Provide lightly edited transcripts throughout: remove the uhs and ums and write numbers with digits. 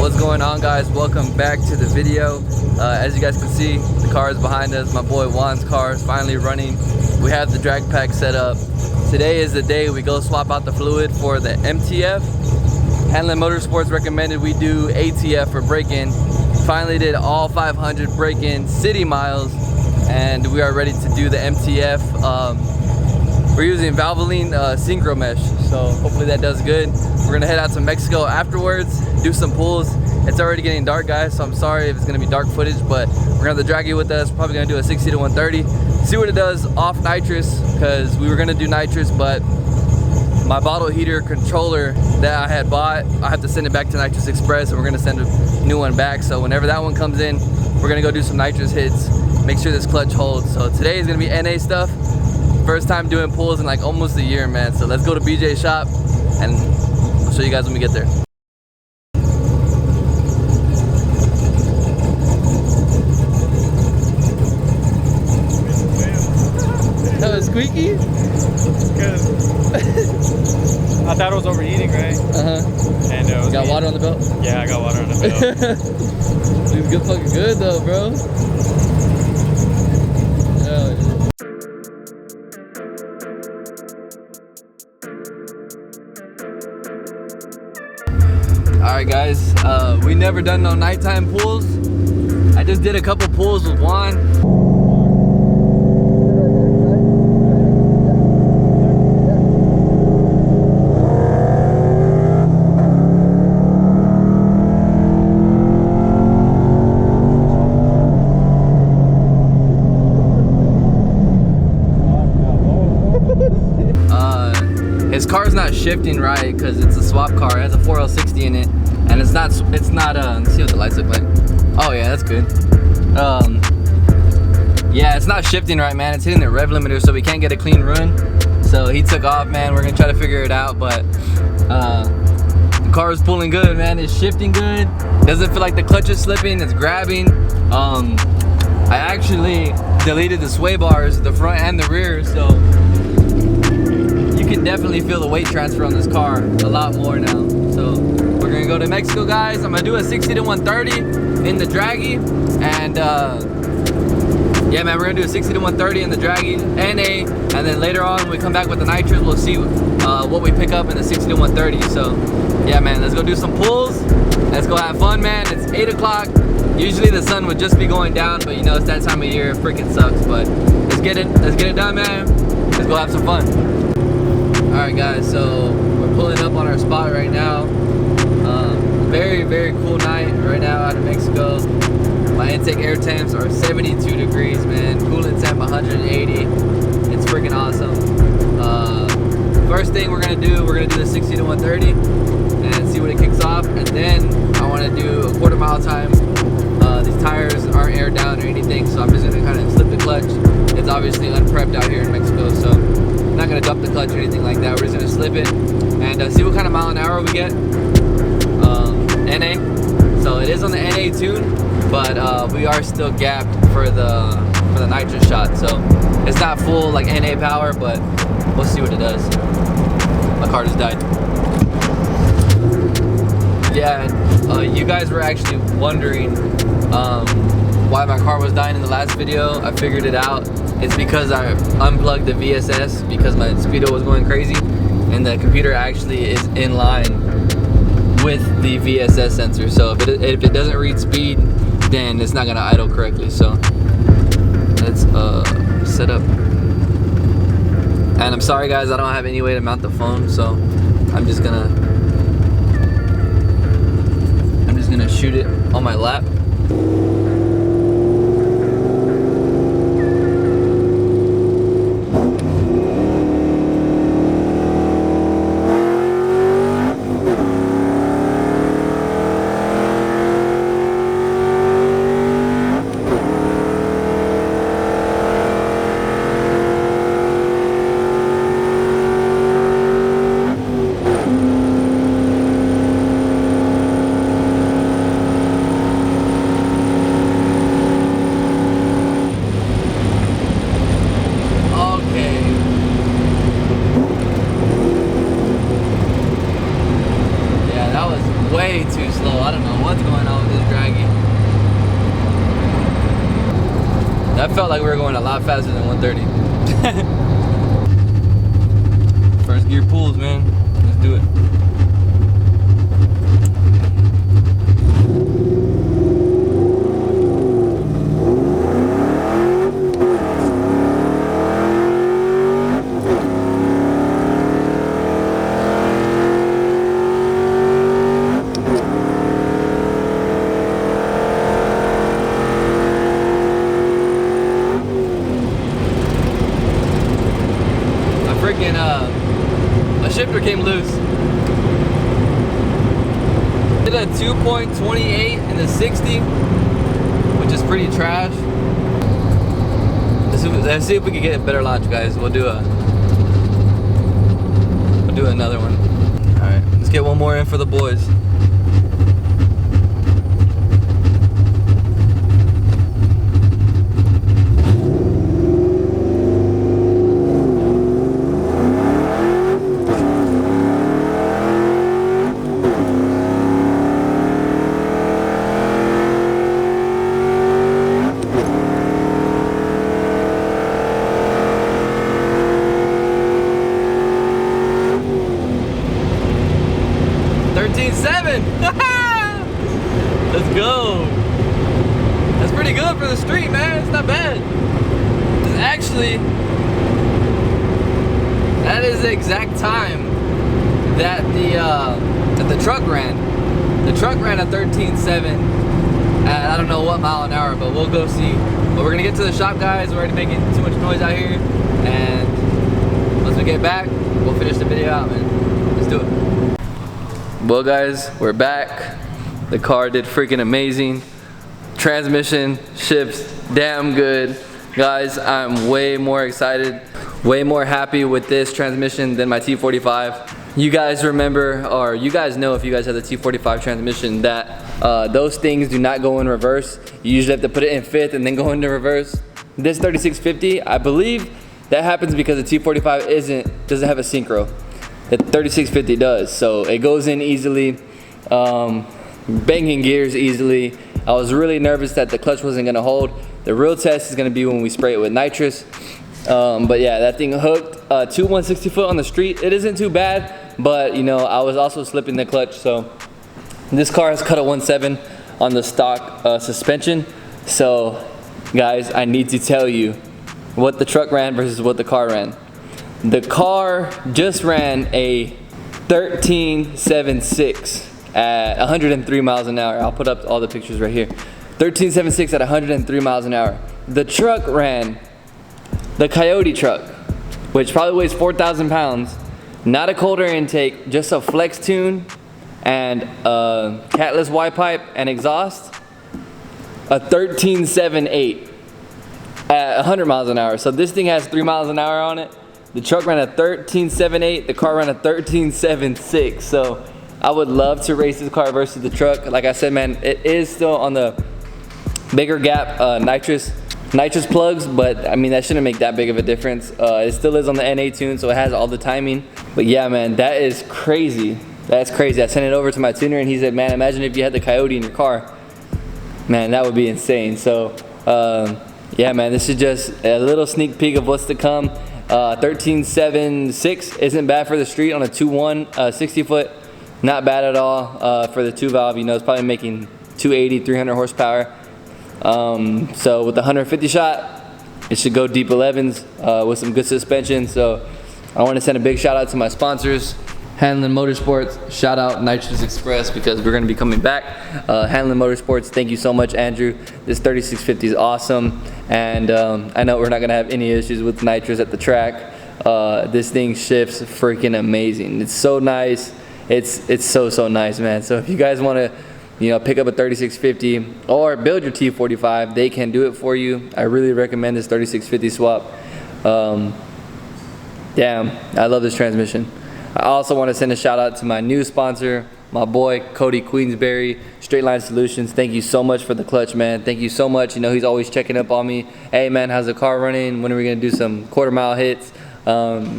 What's going on, guys? Welcome back to the video. As you guys can see, the car is behind us. My boy Juan's car is finally running. We have the drag pack set up. Today is the day we go swap out the fluid for the MTF. Handling Motorsports recommended we do ATF for break-in. Finally did all 500 break-in city miles, and we are ready to do the MTF. We're using Valvoline synchro mesh, so hopefully that does good. We're gonna head out to Mexico afterwards, do some pulls. It's already getting dark, guys, so I'm sorry if it's gonna be dark footage, but we're gonna have the Draggy with us. Probably gonna do a 60 to 130. See what it does off nitrous, because we were gonna do nitrous, but my bottle heater controller that I had bought, I have to send it back to Nitrous Express, and we're gonna send a new one back. So whenever that one comes in, we're gonna go do some nitrous hits, make sure this clutch holds. So today is gonna be NA stuff. First time doing pulls in like almost a year, man. So let's go to BJ's shop and I'll show you guys when we get there. That was squeaky? It's good. I thought it was overheating, right? Uh-huh. And it was got water on the belt? Yeah, I got water on the belt. It's good, fucking good though, bro. Hell yeah. Alright guys, we never done no nighttime pulls. I just did a couple pulls with Juan. His car's not shifting right because it's a swap car. It has a 4L60 in it, and it's not let's see what the lights look like. Oh yeah, that's good. Yeah, it's not shifting right, man. It's hitting the rev limiter, so we can't get a clean run. So he took off, man. We're gonna try to figure it out, but the car is pulling good, man. It's shifting good. Doesn't feel like the clutch is slipping. It's grabbing. I actually deleted the sway bars, the front and the rear, so you can definitely feel the weight transfer on this car a lot more now. So we're gonna go to Mexico, guys. I'm gonna do a 60 to 130 in the Draggy, and yeah, man, we're gonna do a 60 to 130 in the Draggy NA, and then later on when we come back with the nitrous, we'll see what we pick up in the 60 to 130. So yeah, man, let's go do some pulls. Let's go have fun, man. It's 8 o'clock. Usually the sun would just be going down, but you know, it's that time of year. It freaking sucks, but let's get it done, man. Let's go have some fun. Alright guys, so we're pulling up on our spot right now. Very, very cool night right now out of Mexico. My intake air temps are 72 degrees, man. Coolant temp 180. It's freaking awesome. First thing we're gonna do the 60 to 130 and see what it kicks off, and then I wanna do a quarter mile time. These tires aren't aired down or anything, so I'm just gonna kind of slip the clutch. It's obviously unprepped out here in Mexico, so I'm not gonna dump the clutch or anything like that. We're just gonna slip it and see what kind of mile an hour we get. NA, so it is on the NA tune, but we are still gapped for the nitrous shot, so it's not full like NA power, but we'll see what it does. My car just died. Yeah, you guys were actually wondering why my car was dying in the last video. I figured it out. It's because I unplugged the VSS because my speedo was going crazy, and the computer actually is in line with the VSS sensor. So if it doesn't read speed, then it's not gonna idle correctly. So let's set up. And I'm sorry guys, I don't have any way to mount the phone, so I'm just gonna shoot it on my lap. felt like we were going a lot faster than 130. First gear pulls, man. Let's do it. My shifter came loose. Did a 2.28 in the 60, which is pretty trash. Let's see if we can get a better launch, guys. We'll do another one. All right, let's get one more in for the boys. Let's go. That's pretty good for the street, man. It's not bad. Actually, that is the exact time that the truck ran. The truck ran at 13.7 at I don't know what mile an hour, but we'll go see. But we're gonna get to the shop, guys. We're already making too much noise out here, and once we get back, we'll finish the video out, man. Let's do it. Well, guys, we're back. The car did freaking amazing. Transmission shifts damn good. Guys, I'm way more excited, way more happy with this transmission than my T45. You guys remember, or you guys know if you guys have the T45 transmission, that those things do not go in reverse. You usually have to put it in fifth and then go into reverse. This 3650, I believe that happens because the T45 doesn't have a synchro. The 3650 does, so it goes in easily, banging gears easily. I was really nervous that the clutch wasn't gonna hold. The real test is gonna be when we spray it with nitrous. But yeah, that thing hooked to 160 foot on the street. It isn't too bad, but you know, I was also slipping the clutch. So this car has cut a 1.7 on the stock suspension. So guys, I need to tell you what the truck ran versus what the car ran. The car just ran a 13.76 at 103 miles an hour. I'll put up all the pictures right here. 13.76 at 103 miles an hour. The truck ran, the Coyote truck, which probably weighs 4,000 pounds, not a cold air intake, just a flex tune and a catless Y pipe and exhaust, a 13.78 at 100 miles an hour. So this thing has 3 miles an hour on it. The truck ran a 13.78, the car ran a 13.76. So I would love to race this car versus the truck. Like I said, man, it is still on the bigger gap nitrous plugs, but I mean, that shouldn't make that big of a difference. It still is on the NA tune, so it has all the timing. But yeah, man, that is crazy. That's crazy. I sent it over to my tuner and he said, man, imagine if you had the Coyote in your car. Man, that would be insane. So yeah, man, this is just a little sneak peek of what's to come. 13.76 isn't bad for the street on a 2.1 60 foot. Not bad at all for the 2 valve. You know, it's probably making 280, 300 horsepower. So with the 150 shot, it should go deep 11s with some good suspension. So I want to send a big shout out to my sponsors, Hanlon Motorsports. Shout out Nitrous Express, because we're going to be coming back. Hanlon Motorsports, thank you so much, Andrew. This 3650 is awesome, and I know we're not going to have any issues with nitrous at the track. This thing shifts freaking amazing. It's so nice. It's so nice, man. So if you guys want to, you know, pick up a 3650 or build your T45, they can do it for you. I really recommend this 3650 swap. Damn, I love this transmission. I also want to send a shout out to my new sponsor, my boy Cody Queensberry, Straight Line Solutions. Thank you so much for the clutch, man. Thank you so much. You know, he's always checking up on me. Hey man, how's the car running? When are we gonna do some quarter-mile hits?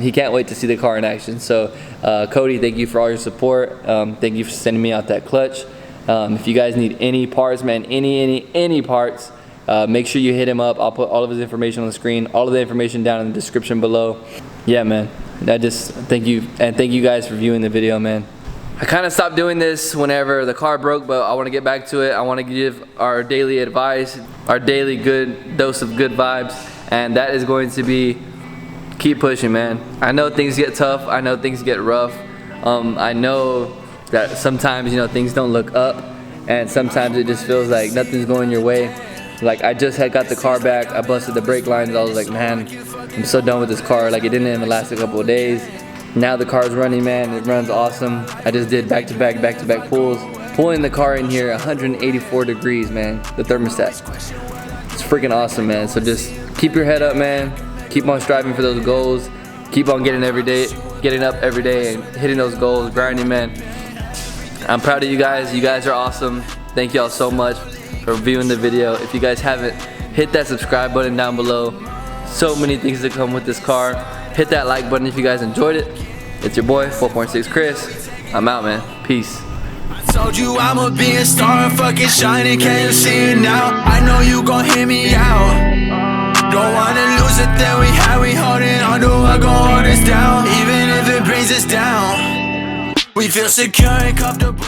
He can't wait to see the car in action. So Cody, thank you for all your support. Thank you for sending me out that clutch. If you guys need any parts, man, any parts, Make sure you hit him up. I'll put all of his information on the screen, all of the information down in the description below. Yeah, man. I just thank you, and thank you guys for viewing the video, man. I kind of stopped doing this whenever the car broke, but I want to get back to it. I want to give our daily advice, our daily good dose of good vibes, and that is going to be keep pushing, man. I know things get tough. I know things get rough. I know that sometimes, you know, things don't look up, and sometimes it just feels like nothing's going your way. Like, I just had got the car back. I busted the brake lines. I was like, man, I'm so done with this car. Like, it didn't even last a couple of days. Now the car's running, man. It runs awesome. I just did back-to-back pulls. Pulling the car in here 184 degrees, man. The thermostat. It's freaking awesome, man. So just keep your head up, man. Keep on striving for those goals. Keep on getting up every day and hitting those goals, grinding, man. I'm proud of you guys. You guys are awesome. Thank y'all so much for viewing the video. If you guys haven't, hit that subscribe button down below. So many things that come with this car. Hit that like button if you guys enjoyed it. It's your boy, 4.6Chris. I'm out, man. Peace. I told you I'ma be a star and fucking shining, can you see it now? I know you gon' hear me out. Don't wanna lose it, then we holding on to what gon' hold us down. Even if it brings us down, we feel secure and comfortable.